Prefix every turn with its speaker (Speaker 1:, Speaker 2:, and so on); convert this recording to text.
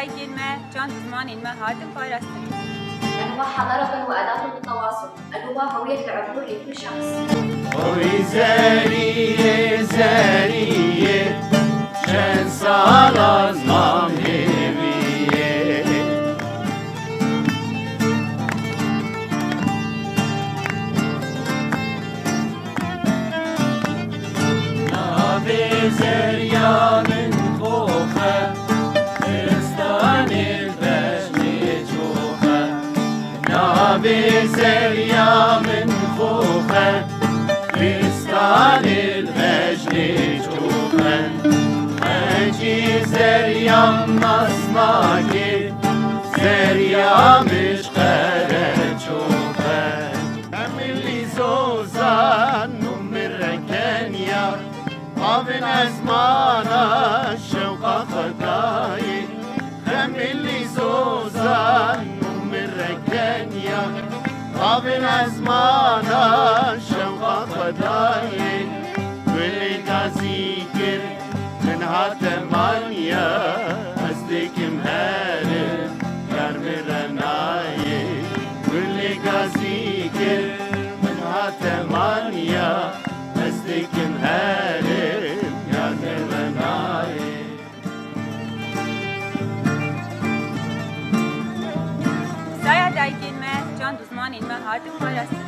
Speaker 1: دايجين ما كان زمان ما هاتم فايرستين.
Speaker 2: اللغة حضارة وأداة للتواصل، اللغة هوية العبور لكل شخص.
Speaker 3: Oy zeriye zeriye şen salazmam heviye Nabe zeryanın kofe Kıstanil beşni çofe Nabe zeryanın kofe Kristal il-meġni ġuben Meġi zerjam nasnaki Zerjam iġkere ġuben Emilli zozan numir Kenya Għavin ezmana xewqa khadaji Emilli zozan numir Kenya Għavin ezmana xewqa خداي واللي كازيكر من هاتمانيا أصدق مهارب يرمي رناي واللي كازيكر من هاتمانيا أصدق مهارب يرمي رناي
Speaker 1: سايا دايجين ما كان زمان ما هاتم فايرستين.